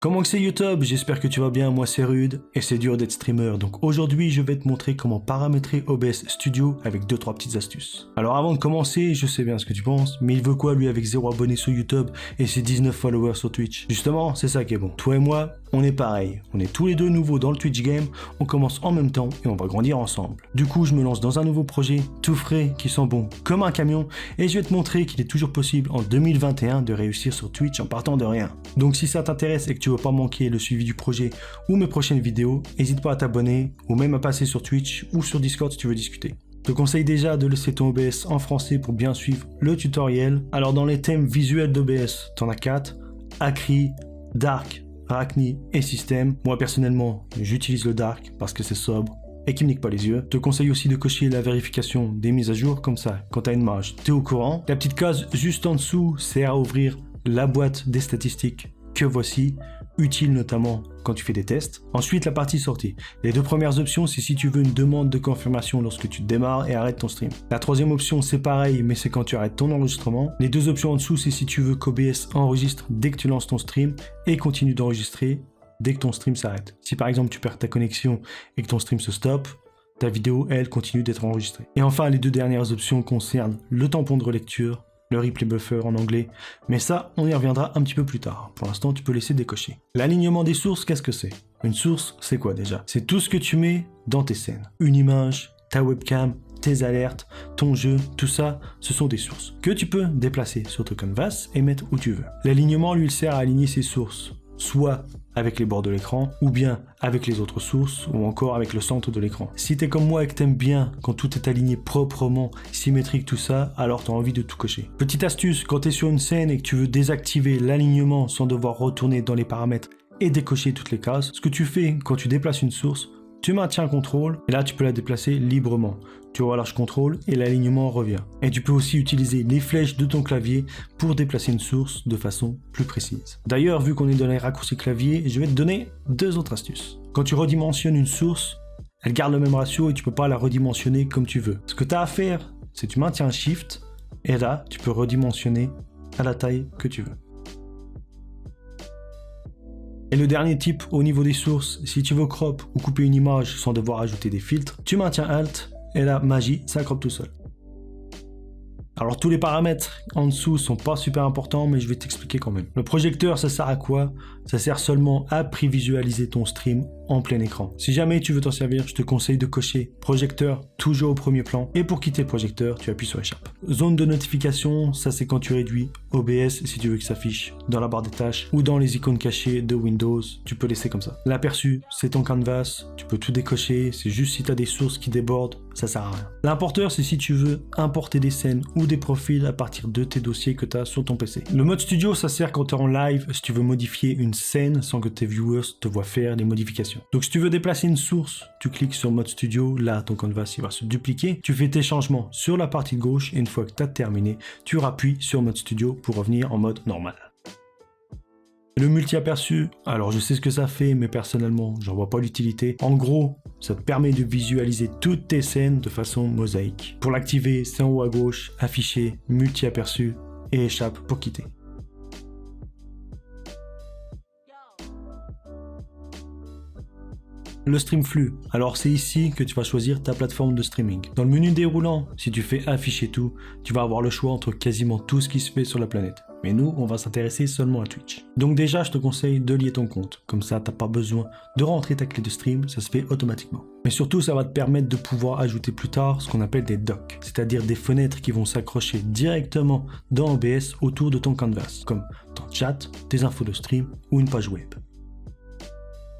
Comment que c'est YouTube? J'espère que tu vas bien, moi c'est Rude et c'est dur d'être streamer. Donc aujourd'hui je vais te montrer comment paramétrer OBS Studio avec 2-3 petites astuces. Alors avant de commencer, je sais bien ce que tu penses, mais il veut quoi lui avec 0 abonnés sur YouTube et ses 19 followers sur Twitch? Justement, c'est ça qui est bon. Toi et moi, on est pareil. On est tous les deux nouveaux dans le Twitch game, on commence en même temps et on va grandir ensemble. Du coup, je me lance dans un nouveau projet, tout frais, qui sent bon comme un camion, et je vais te montrer qu'il est toujours possible en 2021 de réussir sur Twitch en partant de rien. Donc si ça t'intéresse et que tu veux pas manquer le suivi du projet ou mes prochaines vidéos, n'hésite pas à t'abonner ou même à passer sur Twitch ou sur Discord si tu veux discuter. Je te conseille déjà de laisser ton OBS en français pour bien suivre le tutoriel. Alors dans les thèmes visuels d'OBS, t'en as 4, Acry, Dark, Hackney et System. Moi personnellement, j'utilise le Dark parce que c'est sobre et qui me nique pas les yeux. Je te conseille aussi de cocher la vérification des mises à jour, comme ça, quand t'as une mage, t'es au courant. La petite case juste en dessous sert à ouvrir la boîte des statistiques que voici, utile notamment quand tu fais des tests. Ensuite, la partie sortie. Les deux premières options, c'est si tu veux une demande de confirmation lorsque tu démarres et arrêtes ton stream. La troisième option, c'est pareil, mais c'est quand tu arrêtes ton enregistrement. Les deux options en dessous, c'est si tu veux qu'OBS enregistre dès que tu lances ton stream et continue d'enregistrer dès que ton stream s'arrête. Si par exemple tu perds ta connexion et que ton stream se stoppe, ta vidéo, elle, continue d'être enregistrée. Et enfin, les deux dernières options concernent le tampon de relecture, le replay buffer en anglais, mais ça, on y reviendra un petit peu plus tard. Pour l'instant, tu peux laisser décocher. L'alignement des sources, qu'est-ce que c'est? Une source, c'est quoi déjà? C'est tout ce que tu mets dans tes scènes. Une image, ta webcam, tes alertes, ton jeu, tout ça, ce sont des sources que tu peux déplacer sur ton canvas et mettre où tu veux. L'alignement, lui, il sert à aligner ses sources, soit avec les bords de l'écran, ou bien avec les autres sources, ou encore avec le centre de l'écran. Si t'es comme moi et que t'aimes bien quand tout est aligné proprement, symétrique, tout ça, alors t'as envie de tout cocher. Petite astuce, quand t'es sur une scène et que tu veux désactiver l'alignement sans devoir retourner dans les paramètres et décocher toutes les cases, ce que tu fais quand tu déplaces une source, tu maintiens un contrôle, et là tu peux la déplacer librement. Tu relâches contrôle et l'alignement revient. Et tu peux aussi utiliser les flèches de ton clavier pour déplacer une source de façon plus précise. D'ailleurs, vu qu'on est dans les raccourcis clavier, je vais te donner deux autres astuces. Quand tu redimensionnes une source, elle garde le même ratio et tu peux pas la redimensionner comme tu veux. Ce que tu as à faire, c'est que tu maintiens un shift, et là, tu peux redimensionner à la taille que tu veux. Et le dernier type au niveau des sources, si tu veux crop ou couper une image sans devoir ajouter des filtres, tu maintiens Alt et la magie, ça crop tout seul. Alors tous les paramètres en dessous sont pas super importants, mais je vais t'expliquer quand même. Le projecteur, ça sert à quoi? Ça sert seulement à prévisualiser ton stream en plein écran. Si jamais tu veux t'en servir, je te conseille de cocher projecteur toujours au premier plan. Et pour quitter le projecteur, tu appuies sur échappe. Zone de notification, ça c'est quand tu réduis OBS si tu veux que ça s'affiche dans la barre des tâches ou dans les icônes cachées de Windows, tu peux laisser comme ça. L'aperçu, c'est ton canvas, tu peux tout décocher, c'est juste si tu as des sources qui débordent, ça sert à rien. L'importeur, c'est si tu veux importer des scènes ou des profils à partir de tes dossiers que tu as sur ton PC. Le mode studio, ça sert quand tu es en live, si tu veux modifier une scène sans que tes viewers te voient faire les modifications. Donc si tu veux déplacer une source, tu cliques sur mode studio, là ton canvas il va se dupliquer, tu fais tes changements sur la partie gauche et une fois que tu as terminé, tu rappuies sur mode studio pour revenir en mode normal. Le multi-aperçu, alors je sais ce que ça fait, mais personnellement, j'en vois pas l'utilité. En gros, ça te permet de visualiser toutes tes scènes de façon mosaïque. Pour l'activer, c'est en haut à gauche, afficher, multi-aperçu et échappe pour quitter. Le stream flux, alors c'est ici que tu vas choisir ta plateforme de streaming. Dans le menu déroulant, si tu fais afficher tout, tu vas avoir le choix entre quasiment tout ce qui se fait sur la planète. Mais nous, on va s'intéresser seulement à Twitch. Donc déjà, je te conseille de lier ton compte. Comme ça, t'as pas besoin de rentrer ta clé de stream, ça se fait automatiquement. Mais surtout, ça va te permettre de pouvoir ajouter plus tard ce qu'on appelle des docks, c'est-à-dire des fenêtres qui vont s'accrocher directement dans OBS autour de ton canvas, comme ton chat, tes infos de stream ou une page web.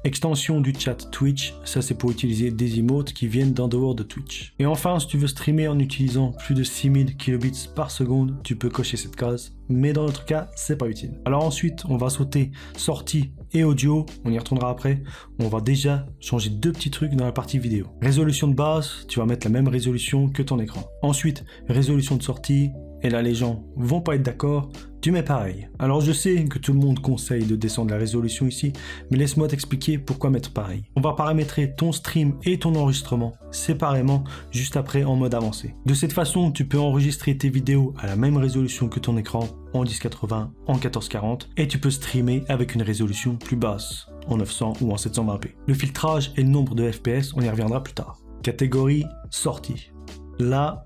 Extension du chat Twitch, ça c'est pour utiliser des emotes qui viennent d'en dehors de Twitch. Et enfin, si tu veux streamer en utilisant plus de 6000 kilobits par seconde, tu peux cocher cette case, mais dans notre cas, c'est pas utile. Alors ensuite, on va sauter sortie et audio, on y retournera après. On va déjà changer deux petits trucs dans la partie vidéo. Résolution de base, tu vas mettre la même résolution que ton écran. Ensuite, résolution de sortie, et là les gens vont pas être d'accord, tu mets pareil. Alors je sais que tout le monde conseille de descendre la résolution ici, mais laisse-moi t'expliquer pourquoi mettre pareil. On va paramétrer ton stream et ton enregistrement séparément juste après en mode avancé. De cette façon, tu peux enregistrer tes vidéos à la même résolution que ton écran en 1080, en 1440 et tu peux streamer avec une résolution plus basse, en 900 ou en 720p. Le filtrage et le nombre de FPS, on y reviendra plus tard. Catégorie sortie. Là,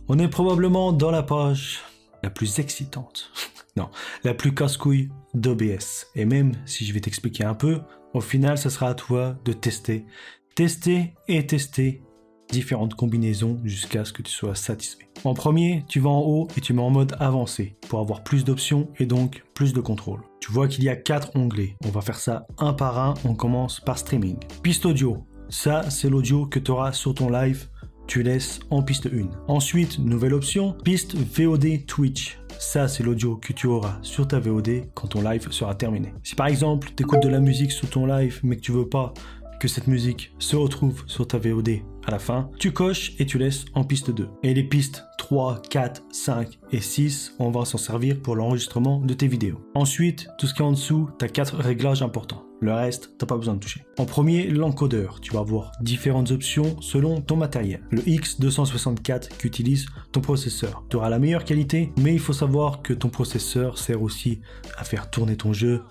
on est probablement dans la page la plus excitante. Non, la plus casse-couille d'OBS. Et même si je vais t'expliquer un peu, au final, ça sera à toi de tester. Tester et tester différentes combinaisons jusqu'à ce que tu sois satisfait. En premier, tu vas en haut et tu mets en mode avancé pour avoir plus d'options et donc plus de contrôle. Tu vois qu'il y a 4 onglets. On va faire ça un par un. On commence par streaming. Piste audio. Ça, c'est l'audio que tu auras sur ton live. Tu laisses en piste 1. Ensuite, nouvelle option, piste VOD Twitch. Ça, c'est l'audio que tu auras sur ta VOD quand ton live sera terminé. Si par exemple, tu écoutes de la musique sur ton live, mais que tu veux pas que cette musique se retrouve sur ta VOD à la fin, tu coches et tu laisses en piste 2. Et les pistes 3, 4, 5 et 6, on va s'en servir pour l'enregistrement de tes vidéos. Ensuite, tout ce qui est en dessous, tu as 4 réglages importants. Le reste, t'as pas besoin de toucher. En premier, l'encodeur. Tu vas avoir différentes options selon ton matériel. Le X264 qu'utilise ton processeur. Tu auras la meilleure qualité, mais il faut savoir que ton processeur sert aussi à faire tourner ton jeu,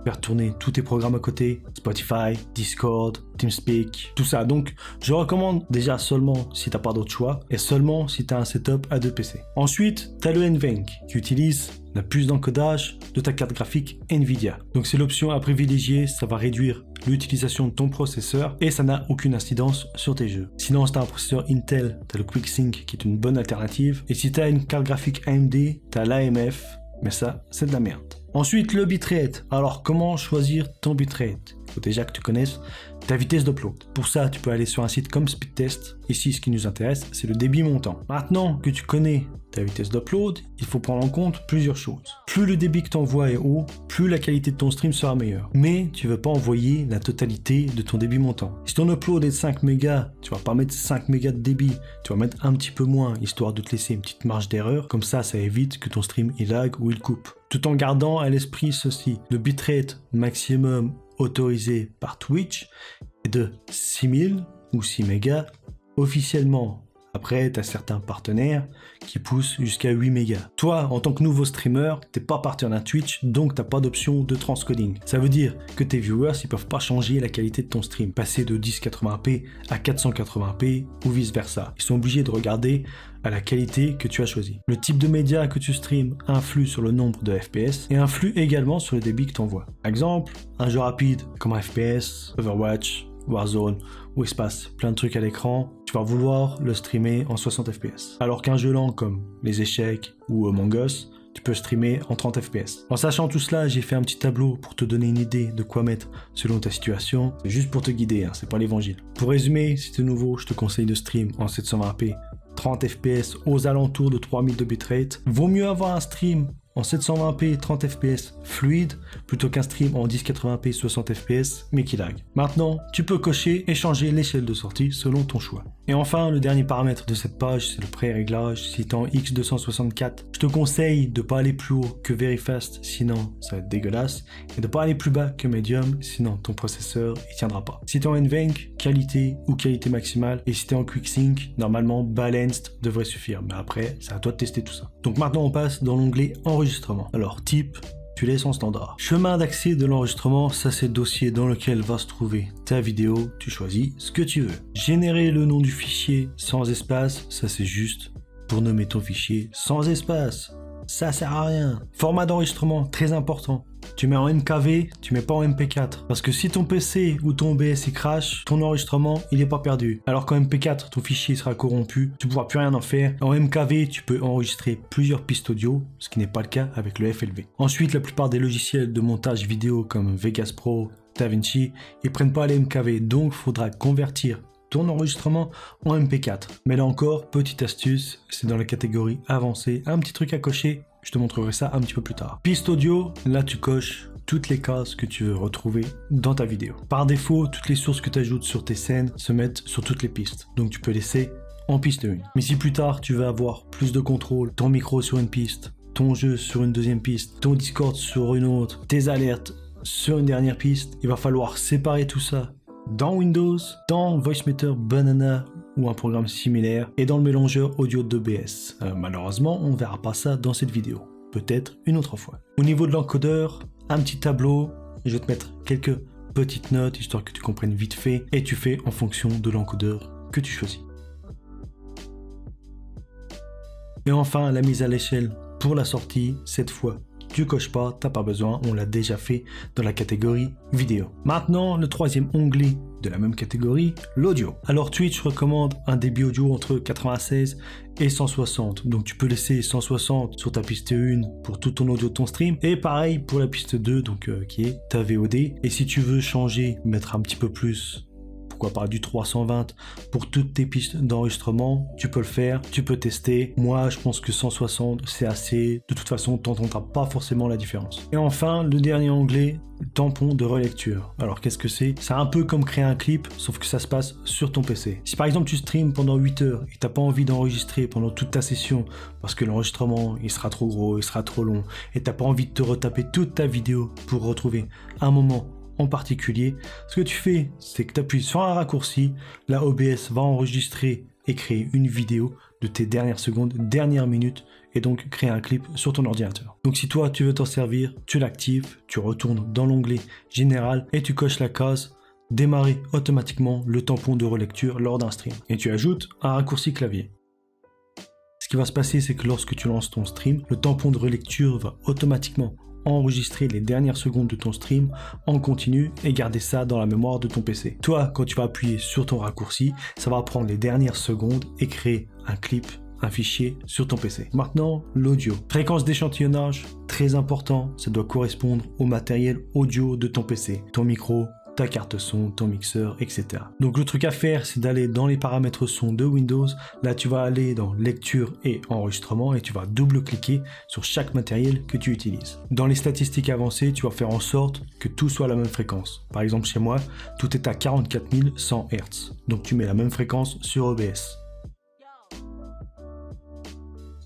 faire tourner tous tes programmes à côté, Spotify, Discord, TeamSpeak, tout ça. Donc, je recommande déjà seulement si t'as pas d'autre choix et seulement si t'as un setup à 2 PC. Ensuite, t'as le NVENC qui utilise la puce d'encodage de ta carte graphique Nvidia. Donc, c'est l'option à privilégier, ça va réduire l'utilisation de ton processeur et ça n'a aucune incidence sur tes jeux. Sinon, si t'as un processeur Intel, t'as le QuickSync qui est une bonne alternative. Et si t'as une carte graphique AMD, t'as l'AMF, mais ça, c'est de la merde. Ensuite, le bitrate. Alors, comment choisir ton bitrate? Il faut déjà que tu connaisses ta vitesse d'upload. Pour ça, tu peux aller sur un site comme Speedtest. Ici, ce qui nous intéresse, c'est le débit montant. Maintenant que tu connais ta vitesse d'upload, il faut prendre en compte plusieurs choses. Plus le débit que tu envoies est haut, plus la qualité de ton stream sera meilleure. Mais tu ne veux pas envoyer la totalité de ton débit montant. Si ton upload est de 5 mégas, tu vas pas mettre 5 mégas de débit. Tu vas mettre un petit peu moins, histoire de te laisser une petite marge d'erreur. Comme ça évite que ton stream il lag ou il coupe. Tout en gardant à l'esprit ceci. Le bitrate maximum autorisé par Twitch est de 6000 ou 6 mégas officiellement. Après, tu as certains partenaires qui poussent jusqu'à 8 mégas. Toi, en tant que nouveau streamer, t'es pas partenaire Twitch, donc t'as pas d'option de transcoding. Ça veut dire que tes viewers, ils peuvent pas changer la qualité de ton stream, passer de 1080p à 480p ou vice versa. Ils sont obligés de regarder à la qualité que tu as choisi. Le type de média que tu streams influe sur le nombre de FPS et influe également sur le débit que tu envoies. Exemple, un jeu rapide comme un FPS, Overwatch, Warzone, où il se passe plein de trucs à l'écran, tu vas vouloir le streamer en 60 fps. Alors qu'un jeu lent comme les échecs ou Among Us, tu peux streamer en 30 fps. En sachant tout cela, j'ai fait un petit tableau pour te donner une idée de quoi mettre selon ta situation. C'est juste pour te guider, c'est pas l'évangile. Pour résumer, si tu es nouveau, je te conseille de stream en 720p, 30 fps aux alentours de 3000 de bitrate. Vaut mieux avoir un stream en 720p 30 fps fluide plutôt qu'un stream en 1080p 60 fps mais qui lag. Maintenant, tu peux cocher et changer l'échelle de sortie selon ton choix. Et enfin, le dernier paramètre de cette page, c'est le pré-réglage. Si t'es en X264, je te conseille de pas aller plus haut que Very Fast, sinon ça va être dégueulasse, et de pas aller plus bas que Medium, sinon ton processeur il tiendra pas. Si t'es en NVENC, qualité ou qualité maximale, et si t'es en QuickSync, normalement Balanced devrait suffire, mais après, c'est à toi de tester tout ça. Donc maintenant, on passe dans l'onglet enregistrement. Alors, type, tu laisses en standard. Chemin d'accès de l'enregistrement, ça c'est le dossier dans lequel va se trouver ta vidéo, tu choisis ce que tu veux. Générer le nom du fichier sans espace, ça c'est juste pour nommer ton fichier sans espace. Ça sert à rien. Format d'enregistrement, très important. Tu mets en MKV, tu mets pas en MP4. Parce que si ton PC ou ton OBS il crash, ton enregistrement il est pas perdu. Alors qu'en MP4, ton fichier sera corrompu, tu pourras plus rien en faire. En MKV, tu peux enregistrer plusieurs pistes audio, ce qui n'est pas le cas avec le FLV. Ensuite, la plupart des logiciels de montage vidéo comme Vegas Pro, DaVinci, ils prennent pas les MKV, donc il faudra convertir ton enregistrement en MP4. Mais là encore, petite astuce, c'est dans la catégorie avancée, un petit truc à cocher, je te montrerai ça un petit peu plus tard. Piste audio, là tu coches toutes les cases que tu veux retrouver dans ta vidéo. Par défaut, toutes les sources que tu ajoutes sur tes scènes se mettent sur toutes les pistes, donc tu peux laisser en piste 1. Mais si plus tard tu veux avoir plus de contrôle, ton micro sur une piste, ton jeu sur une deuxième piste, ton Discord sur une autre, tes alertes sur une dernière piste, il va falloir séparer tout ça dans Windows, dans VoiceMeter Banana ou un programme similaire est dans le mélangeur audio d'OBS. Malheureusement, on ne verra pas ça dans cette vidéo. Peut-être une autre fois. Au niveau de l'encodeur, un petit tableau, je vais te mettre quelques petites notes histoire que tu comprennes vite fait et tu fais en fonction de l'encodeur que tu choisis. Et enfin, la mise à l'échelle pour la sortie, cette fois, tu coches pas, t'as pas besoin, on l'a déjà fait dans la catégorie vidéo. Maintenant, le troisième onglet de la même catégorie, l'audio. Alors Twitch recommande un débit audio entre 96 et 160. Donc tu peux laisser 160 sur ta piste 1 pour tout ton audio de ton stream. Et pareil pour la piste 2, donc qui est ta VOD. Et si tu veux changer, mettre un petit peu plus, pourquoi pas du 320 pour toutes tes pistes d'enregistrement, tu peux le faire, tu peux tester. Moi, je pense que 160, c'est assez. De toute façon, tu n'entendras pas forcément la différence. Et enfin, le dernier onglet, le tampon de relecture. Alors, qu'est-ce que c'est? C'est un peu comme créer un clip, sauf que ça se passe sur ton PC. Si par exemple, tu streams pendant 8 heures et tu n'as pas envie d'enregistrer pendant toute ta session, parce que l'enregistrement, il sera trop gros, il sera trop long, et tu n'as pas envie de te retaper toute ta vidéo pour retrouver un moment en particulier, ce que tu fais, c'est que tu appuies sur un raccourci, la OBS va enregistrer et créer une vidéo de tes dernières secondes, dernières minutes, et donc créer un clip sur ton ordinateur. Donc si toi tu veux t'en servir, tu l'actives, tu retournes dans l'onglet général et tu coches la case démarrer automatiquement le tampon de relecture lors d'un stream. Et tu ajoutes un raccourci clavier. Ce qui va se passer, c'est que lorsque tu lances ton stream, le tampon de relecture va automatiquement enregistrer les dernières secondes de ton stream en continu et garder ça dans la mémoire de ton PC. Toi, quand tu vas appuyer sur ton raccourci, ça va prendre les dernières secondes et créer un clip, un fichier sur ton PC. Maintenant, l'audio. Fréquence d'échantillonnage, très important, ça doit correspondre au matériel audio de ton PC. Ton micro, ta carte son, ton mixeur, etc. Donc le truc à faire, c'est d'aller dans les paramètres son de Windows. Là, tu vas aller dans lecture et enregistrement et tu vas double-cliquer sur chaque matériel que tu utilises. Dans les statistiques avancées, tu vas faire en sorte que tout soit à la même fréquence. Par exemple, chez moi, tout est à 44 100 Hz. Donc tu mets la même fréquence sur OBS.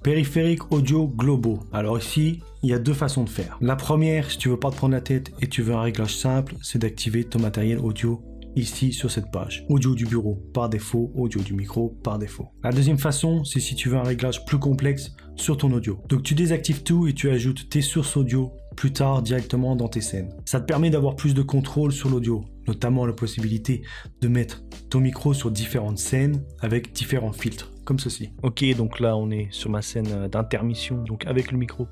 Périphériques audio globaux. Alors ici, il y a deux façons de faire. La première, si tu veux pas te prendre la tête et tu veux un réglage simple, c'est d'activer ton matériel audio ici sur cette page. Audio du bureau par défaut, audio du micro par défaut. La deuxième façon, c'est si tu veux un réglage plus complexe sur ton audio. Donc tu désactives tout et tu ajoutes tes sources audio plus tard directement dans tes scènes. Ça te permet d'avoir plus de contrôle sur l'audio, notamment la possibilité de mettre ton micro sur différentes scènes avec différents filtres, comme ceci. Ok, donc là on est sur ma scène d'intermission, donc avec le micro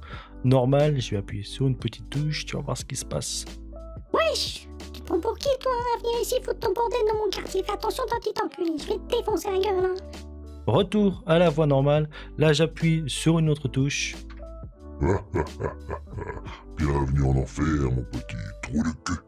normal, je vais appuyer sur une petite touche, tu vas voir ce qui se passe. Wesh, tu te prends pour qui toi? Viens ici, faut ton bordel dans mon quartier, fais attention toi petit enculé, je vais te défoncer la gueule hein. Retour à la voix normale, là j'appuie sur une autre touche. Bienvenue en enfer, mon petit trou de cul.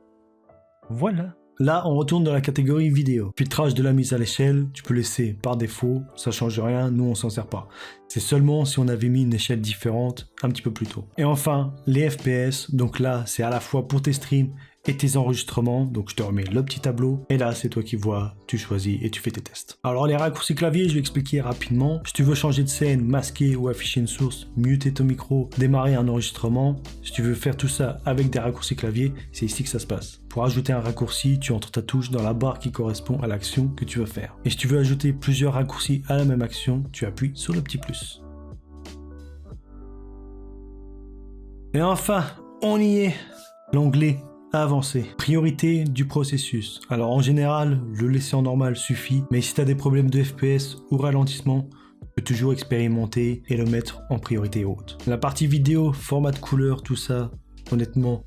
Voilà. Là, on retourne dans la catégorie vidéo. Filtrage de la mise à l'échelle, tu peux laisser par défaut, ça change rien, nous on s'en sert pas. C'est seulement si on avait mis une échelle différente un petit peu plus tôt. Et enfin, les FPS, donc là, c'est à la fois pour tes streams et tes enregistrements, donc je te remets le petit tableau, et là c'est toi qui vois, tu choisis et tu fais tes tests. Alors les raccourcis clavier, je vais expliquer rapidement. Si tu veux changer de scène, masquer ou afficher une source, muter ton micro, démarrer un enregistrement, si tu veux faire tout ça avec des raccourcis clavier, c'est ici que ça se passe. Pour ajouter un raccourci, tu entres ta touche dans la barre qui correspond à l'action que tu veux faire. Et si tu veux ajouter plusieurs raccourcis à la même action, tu appuies sur le petit plus. Et enfin, on y est, l'onglet Avancer. Priorité du processus. Alors en général, le laisser en normal suffit, mais si tu as des problèmes de FPS ou ralentissement, tu peux toujours expérimenter et le mettre en priorité haute. La partie vidéo, format de couleur, tout ça, honnêtement,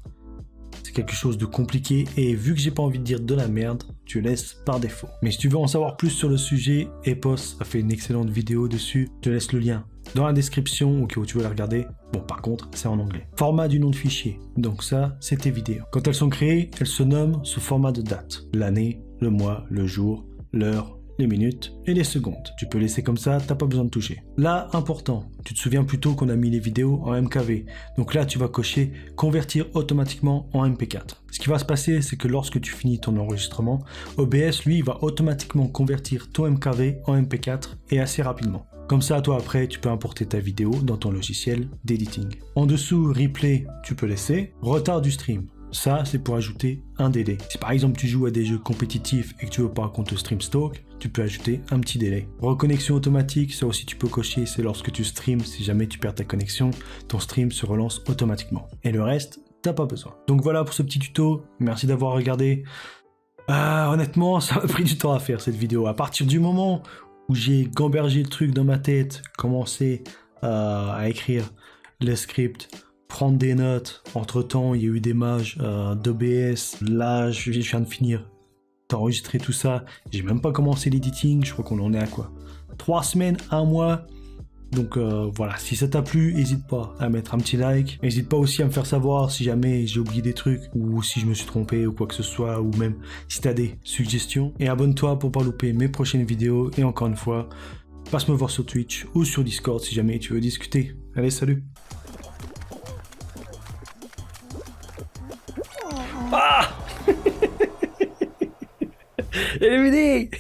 c'est quelque chose de compliqué et vu que j'ai pas envie de dire de la merde, tu laisses par défaut. Mais si tu veux en savoir plus sur le sujet, Epos a fait une excellente vidéo dessus, je te laisse le lien dans la description au cas où tu veux la regarder. Bon, par contre, c'est en anglais. Format du nom de fichier. Donc ça, c'est tes vidéos. Quand elles sont créées, elles se nomment sous format de date. L'année, le mois, le jour, l'heure, les minutes et les secondes. Tu peux laisser comme ça, t'as pas besoin de toucher. Là, important, tu te souviens plutôt qu'on a mis les vidéos en MKV. Donc là, tu vas cocher convertir automatiquement en MP4. Ce qui va se passer, c'est que lorsque tu finis ton enregistrement, OBS, lui, va automatiquement convertir ton MKV en MP4 et assez rapidement. Comme ça, toi après, tu peux importer ta vidéo dans ton logiciel d'editing. En dessous, replay, tu peux laisser. Retard du stream. Ça, c'est pour ajouter un délai. Si par exemple tu joues à des jeux compétitifs et que tu veux pas qu'on te stream stalk, tu peux ajouter un petit délai. Reconnexion automatique, ça aussi tu peux cocher, c'est lorsque tu streams, si jamais tu perds ta connexion, ton stream se relance automatiquement. Et le reste, t'as pas besoin. Donc voilà pour ce petit tuto, merci d'avoir regardé. Honnêtement, ça m'a pris du temps à faire cette vidéo. À partir du moment où j'ai gambergé le truc dans ma tête, commencé à écrire les scripts, prendre des notes. Entre temps, il y a eu des mages d'OBS. Là, je viens de finir d'enregistrer tout ça. J'ai même pas commencé l'editing. Je crois qu'on en est à quoi 3 semaines, 1 mois. Donc voilà, si ça t'a plu, n'hésite pas à mettre un petit like. N'hésite pas aussi à me faire savoir si jamais j'ai oublié des trucs ou si je me suis trompé ou quoi que ce soit, ou même si t'as des suggestions. Et abonne-toi pour pas louper mes prochaines vidéos. Et encore une fois, passe me voir sur Twitch ou sur Discord si jamais tu veux discuter. Allez, salut. Ah. Éliminé.